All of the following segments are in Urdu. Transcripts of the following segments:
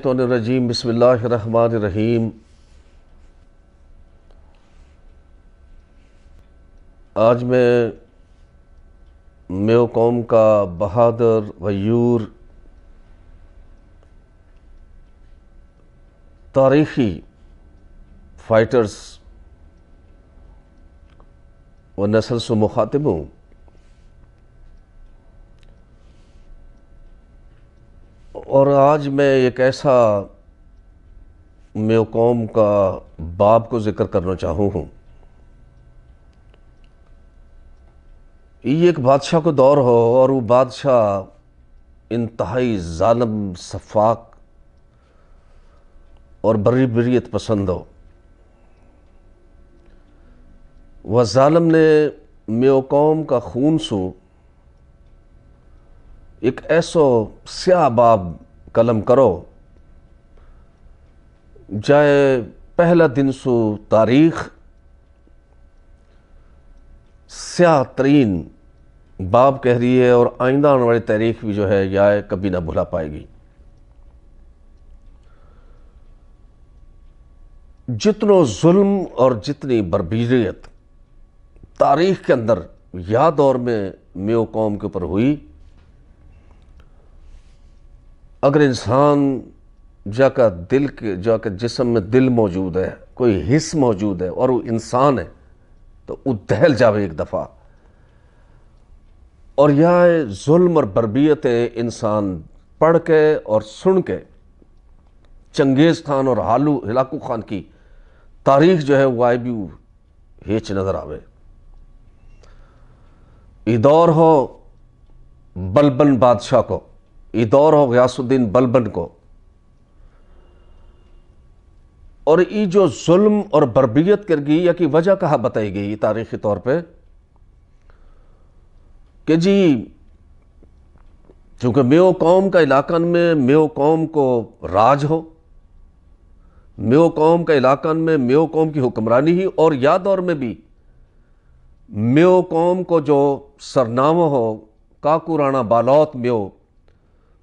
الرجیم بسم اللہ الرحمن الرحیم۔ آج میں میو قوم کا بہادر غیور تاریخی فائٹرز و نسل سے مخاطب ہوں۔ اور آج میں ایک ایسا میو قوم کا باب کو ذکر کرنا چاہوں ہوں۔ یہ ایک بادشاہ کو دور ہو اور وہ بادشاہ انتہائی ظالم، سفاک اور بریت پسند ہو۔ وہ ظالم نے میو قوم کا خون سو ایک ایسو سیاہ باب قلم کرو جائے پہلا دن سو تاریخ سیاہ ترین باب کہہ رہی ہے، اور آئندہ آنے والی تاریخ بھی جو ہے یا کبھی نہ بھلا پائے گی۔ جتنو ظلم اور جتنی بربریت تاریخ کے اندر یا دور میں میو قوم کے اوپر ہوئی، اگر انسان جا کا جسم میں دل موجود ہے، کوئی حص موجود ہے اور وہ انسان ہے تو وہ دہل جاوے ایک دفعہ۔ اور یہ ظلم اور بربریت انسان پڑھ کے اور سن کے چنگیز خان اور ہلاکو خان کی تاریخ جو ہے وہ آئے بھی ہیچ نظر آوے۔ یہ دور ہو بلبن بادشاہ کو، یہ دور ہو غیاث الدین بلبن کو، اور یہ جو ظلم اور بربریت کر گئی یا کی وجہ کہاں بتائی گئی تاریخی طور پہ کہ جی چونکہ میو قوم کا علاقہ میں میو قوم کو راج ہو، میو قوم کا علاقہ میں میو قوم کی حکمرانی ہی، اور یا دور میں بھی میو قوم کو جو سرنامہ ہو کاکو رانا بالوت میو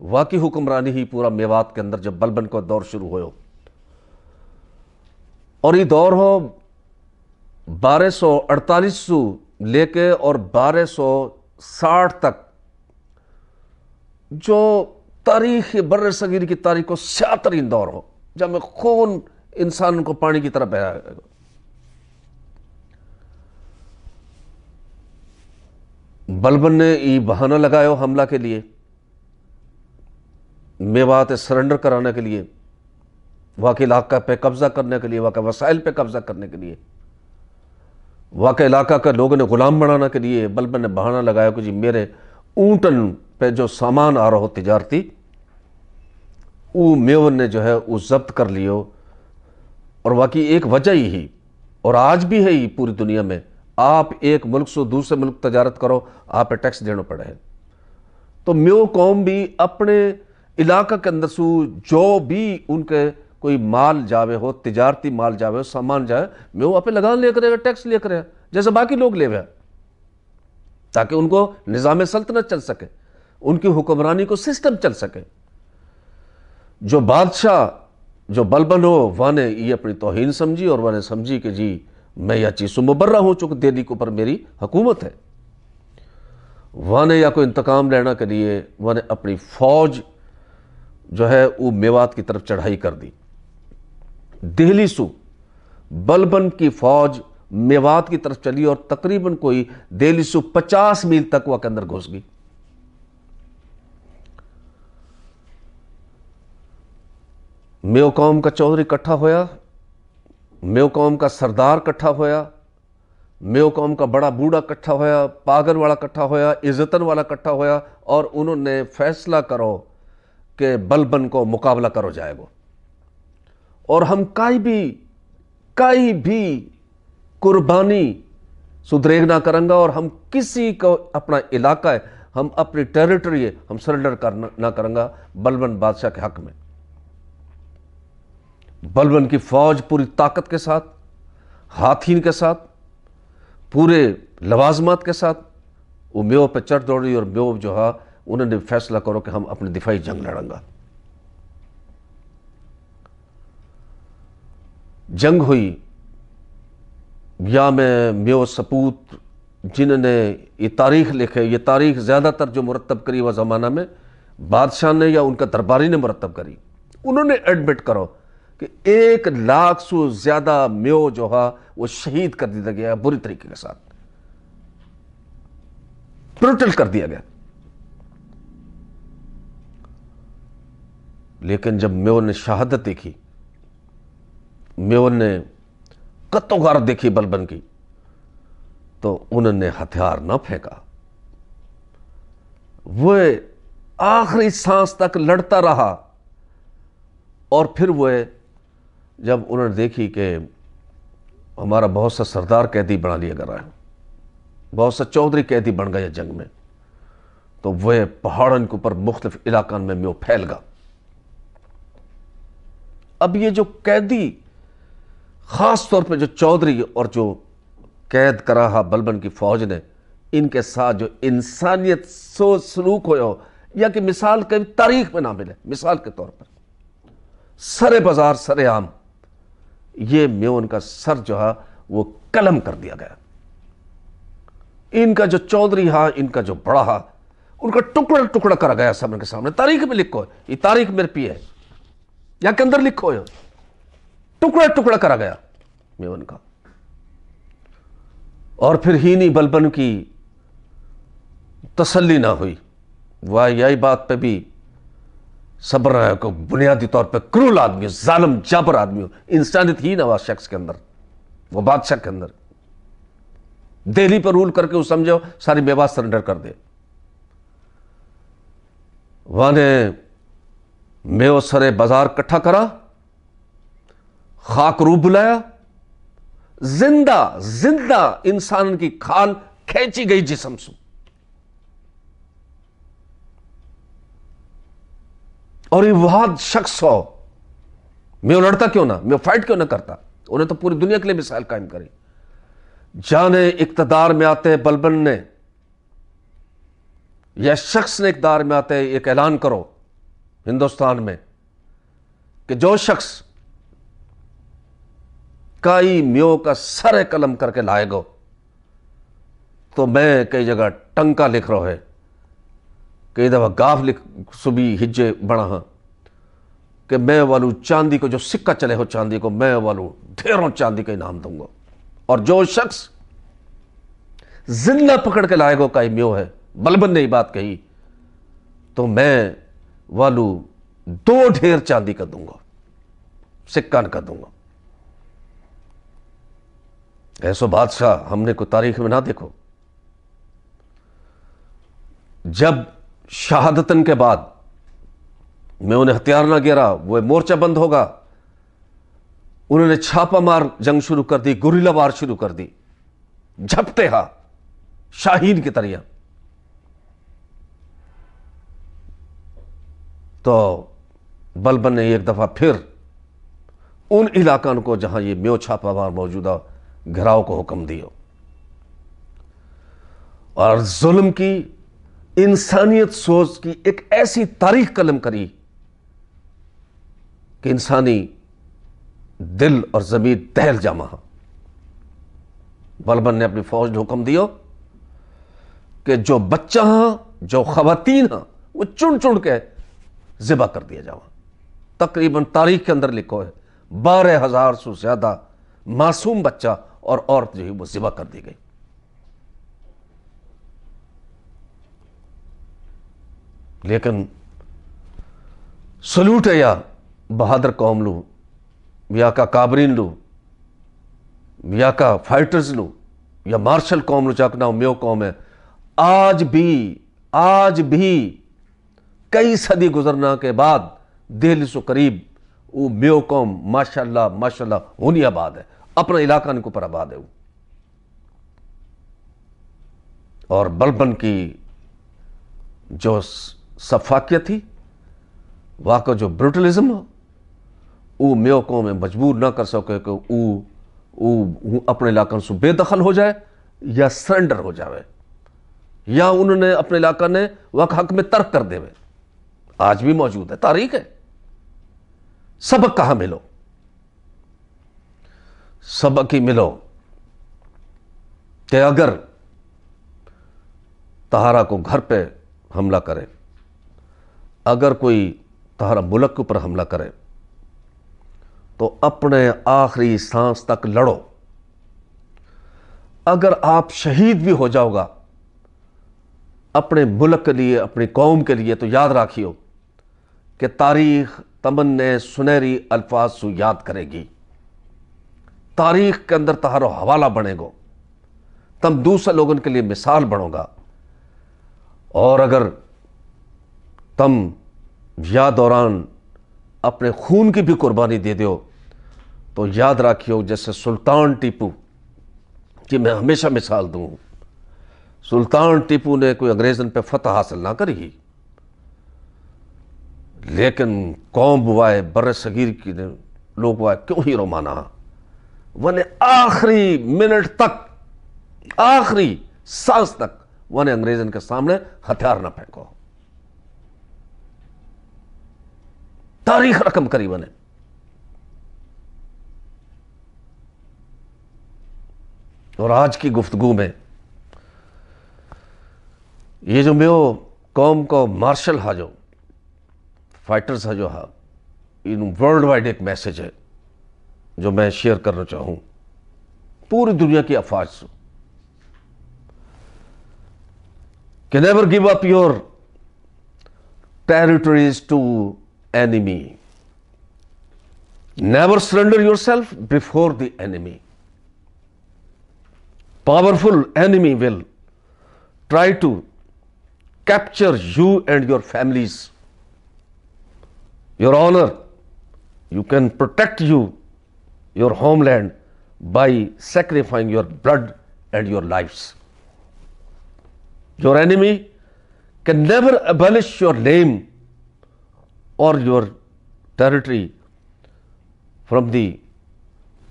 واقعی حکمرانی ہی پورا میوات کے اندر جب بلبن کو دور شروع ہوئے، اور یہ دور ہو 1248 سے لے کے اور 1260 تک، جو تاریخ بر صغیر کی تاریخ کو سیاہ ترین دور ہو، جب میں خون انسان کو پانی کی طرح بہا گا۔ بلبن نے یہ بہانہ لگایا حملہ کے لیے، میوات سرنڈر کرانے کے لیے، وہاں کے علاقہ پہ قبضہ کرنے کے لیے، وہاں کے وسائل پہ قبضہ کرنے کے لیے، وہاں کے علاقہ کا لوگوں نے غلام بنانے کے لیے بلبن نے بہانہ لگایا کہ جی میرے اونٹن پہ جو سامان آ رہا ہو تجارتی، وہ میون نے جو ہے وہ ضبط کر لیو۔ اور واقعی ایک وجہ ہی اور آج بھی ہے ہی پوری دنیا میں، آپ ایک ملک سے دوسرے ملک تجارت کرو آپ پہ ٹیکس دینا پڑے ہے۔ تو میو قوم بھی اپنے علاقہ کے اندر سو جو بھی ان کے کوئی مال جاوے ہو، تجارتی مال جاوے ہو، سامان جاوے، میو آپ پہ لگان لے کرے گا، ٹیکس لے کرے گا جیسے باقی لوگ لے گا، تاکہ ان کو نظام سلطنت چل سکے، ان کی حکمرانی کو سسٹم چل سکے۔ جو بادشاہ جو بلبن ہو وہ نے یہ اپنی توہین سمجھی، اور وہ نے سمجھی کہ جی میں یہ چیز سے مبرہ ہوں چونکہ دہلی کے اوپر میری حکومت ہے۔ وہ نے یا کوئی انتقام لینا کے لیے وہ نے اپنی فوج جو ہے وہ میوات کی طرف چڑھائی کر دی۔ دہلی سو بلبن کی فوج میوات کی طرف چلی اور تقریباً کوئی دہلی سو 50 میل تک وہ کے اندر گھس گئی۔ میو قوم کا چودھری کٹھا ہویا، میو قوم کا سردار کٹھا ہویا، میو قوم کا بڑا بوڑھا کٹھا ہویا، پاگن والا کٹھا ہویا، عزتن والا کٹھا ہویا، اور انہوں نے فیصلہ کرو کہ بلبن کو مقابلہ کرو جائے گو، اور ہم کئی بھی قربانی سدریگ نہ کریں گا، اور ہم کسی کو اپنا علاقہ ہے، ہم اپنی ٹیریٹری ہے، ہم سرنڈر نہ کریں گا بلبن بادشاہ کے حق میں۔ بلبن کی فوج پوری طاقت کے ساتھ، ہاتھین کے ساتھ، پورے لوازمات کے ساتھ وہ میو پہ چڑھ دوڑی، اور میو جو ہے انہوں نے فیصلہ کرو کہ ہم اپنی دفاعی جنگ لڑیں گا۔ جنگ ہوئی یا میں میو سپوت جنہوں نے یہ تاریخ لکھے، یہ تاریخ زیادہ تر جو مرتب کری وہ زمانہ میں بادشاہ نے یا ان کا درباری نے مرتب کری، انہوں نے ایڈمٹ کرو کہ 1,00,000 سے زیادہ میو جو ہے وہ شہید کر دیا گیا، بری طریقے کے ساتھ بروٹل کر دیا گیا۔ لیکن جب میو نے شہادت دیکھی، میو نے قتل و غارت دیکھی بلبن کی، تو انہوں نے ہتھیار نہ پھینکا، وہ آخری سانس تک لڑتا رہا۔ اور پھر وہ جب انہوں نے دیکھی کہ ہمارا بہت سا سردار قیدی بنا لیا گیا ہے، بہت سا چودھری قیدی بن گئے جنگ میں، تو وہ پہاڑوں کے اوپر مختلف علاقوں میں میو پھیل گا۔ اب یہ جو قیدی، خاص طور پہ جو چودھری اور جو قید کرا بلبن کی فوج نے، ان کے ساتھ جو انسانیت سوچ سلوک ہو یا کہ مثال کے تاریخ میں نہ ملے، مثال کے طور پر سر بازار سر عام یہ میون کا سر جو ہے وہ قلم کر دیا گیا۔ ان کا جو چودھری ہا، ان کا جو بڑا ہا، ان کا ٹکڑا ٹکڑا کرا گیا سب کے سامنے۔ تاریخ میں لکھو ہے، یہ تاریخ میرے پی ہے یا کے اندر لکھو ہے، ٹکڑا ٹکڑا کرا گیا میون کا۔ اور پھر ہی نہیں بلبن کی تسلی نہ ہوئی، وہ یہی بات پہ بھی صبر رہا ہے کہ بنیادی طور پہ کرول آدمی ہو، ظالم جابر آدمی ہو، انسانیت ہی نہ ہوا شخص کے اندر، وہ بادشاہ کے اندر۔ دہلی پر رول کر کے وہ سمجھو ساری میوات سرنڈر کر دے۔ وہاں نے میو سرے بازار کٹھا کرا، خاک روح بلایا، زندہ زندہ انسان کی کھال کھینچی گئی جسم سے، اور یہ وہاں شخص ہو، میو لڑتا کیوں نہ، میو فائٹ کیوں نہ کرتا؟ انہیں تو پوری دنیا کے لیے مثال قائم کری۔ جانے اقتدار میں آتے بلبن نے یا شخص نے اقتدار میں آتے ایک اعلان کرو ہندوستان میں کہ جو شخص کئی میو کا سر قلم کر کے لائے گو، تو میں کئی جگہ ٹنکا لکھ رہا ہے، کئی دفعہ گاف لکھ صبی ہجے بڑا ہاں کہ میں والو چاندی کو جو سکہ چلے ہو چاندی کو، میں والو ڈھیروں چاندی کا انعام دوں گا۔ اور جو شخص زندہ پکڑ کے لائے گو کئی میو ہے، بلبن نے یہ بات کہی، تو میں والو 2 ڈھیر چاندی کا دوں گا، سکہ کا دوں گا۔ ایسو بادشاہ ہم نے کوئی تاریخ میں نہ دیکھو۔ جب شہادتن کے بعد میں انہیں ہتھیار نہ گرا، وہ مورچہ بند ہوگا، انہوں نے چھاپا مار جنگ شروع کر دی، گوریلا وار شروع کر دی، جھپتے ہاں شاہین کی طرح۔ تو بلبن نے ایک دفعہ پھر ان علاقوں کو جہاں یہ میو چھاپا مار موجودہ گھراؤ کو حکم دیو، اور ظلم کی، انسانیت سوچ کی ایک ایسی تاریخ قلم کری کہ انسانی دل اور ضمیر دہل جامہ۔ بلبن نے اپنی فوج نے حکم دیو کہ جو بچہ ہاں، جو خواتین ہاں، وہ چن چن کے ذبح کر دیا جاؤ۔ تقریباً تاریخ کے اندر لکھو ہے 12,000 سے زیادہ معصوم بچہ اور عورت جو ہے وہ ذبح کر دی گئی۔ لیکن سلوٹ ہے یا بہادر قوم لو، یا کا کابرین لو، یا کا فائٹرز لو، یا مارشل قوم لو، چاکنا میو قوم ہے، آج بھی کئی صدی گزرنا کے بعد دہلی سے قریب وہ میو قوم ماشاءاللہ ہونی آباد ہے، اپنا علاقہ ان کو پر آباد ہے وہ۔ اور بلبن کی جو صفاقیت تھی، واقع جو بروٹلزم ہو، وہ میو قوم میں مجبور نہ کر سکے کہ وہ اپنے علاقہ سے بے دخل ہو جائے یا سرنڈر ہو جائے، یا انہوں نے اپنے علاقہ نے وقت حق میں ترک کر دے۔ آج بھی موجود ہے، تاریخ ہے، سبق کہاں ملو۔ سبق ہی ملو کہ اگر تہارا کو گھر پہ حملہ کرے، اگر کوئی تہارا ملک کے اوپر حملہ کرے تو اپنے آخری سانس تک لڑو۔ اگر آپ شہید بھی ہو جاؤ گا اپنے ملک کے لیے، اپنی قوم کے لیے، تو یاد رکھیو کہ تاریخ تمنے سنہری الفاظ سو یاد کرے گی، تاریخ کے اندر تہارو حوالہ بنے گو، تم دوسرے لوگوں کے لیے مثال بنو گا۔ اور اگر تم یا دوران اپنے خون کی بھی قربانی دے دیو تو یاد رکھیو جیسے سلطان ٹیپو کہ میں ہمیشہ مثال دوں، سلطان ٹیپو نے کوئی انگریزن پہ فتح حاصل نہ کری، لیکن قوم وائے بر صغیر کی لوگ وائے کیوں ہی رومانا ونے آخری منٹ تک، آخری سانس تک ونے انگریزن کے سامنے ہتھیار نہ پھینکو، تاریخ رقم کری ونے۔ اور آج کی گفتگو میں یہ جو میں قوم کو مارشل ہا جو فائٹرز ہا جو ہا ان ورلڈ وائڈ ایک میسج ہے جو میں شیئر کرنا چاہوں پوری دنیا کی افواج سے کہ never give up your territories to enemy. Never surrender yourself before the enemy. Powerful enemy will try to capture you and your families, your honor. You can protect your homeland by sacrificing your blood and your lives. Your enemy can never abolish your name or your territory from the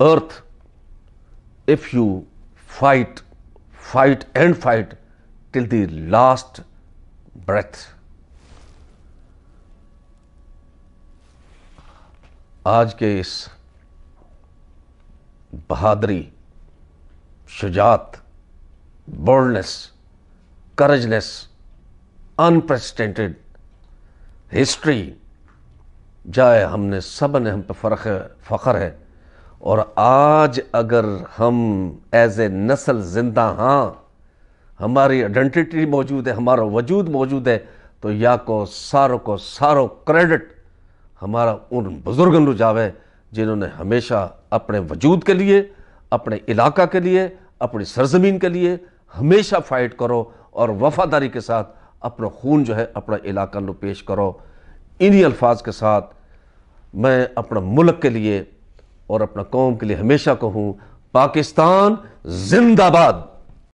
earth if you fight till the last breath. آج کے اس بہادری، شجاعت، بولڈنس، کریجنس، unprecedented ہسٹری جائے ہم نے سب نے ہم پہ فخر ہے۔ اور آج اگر ہم ایز اے نسل زندہ ہاں، ہماری آئیڈینٹی موجود ہے، ہمارا وجود موجود ہے، تو یا کو سارو کریڈٹ ہمارا ان بزرگوں نو جاوے جنہوں نے ہمیشہ اپنے وجود کے لیے، اپنے علاقہ کے لیے، اپنی سرزمین کے لیے ہمیشہ فائٹ کرو اور وفاداری کے ساتھ اپنا خون جو ہے اپنا علاقہ نو پیش کرو۔ انہی الفاظ کے ساتھ میں اپنا ملک کے لیے اور اپنا قوم کے لیے ہمیشہ کہوں، پاکستان زندہ باد۔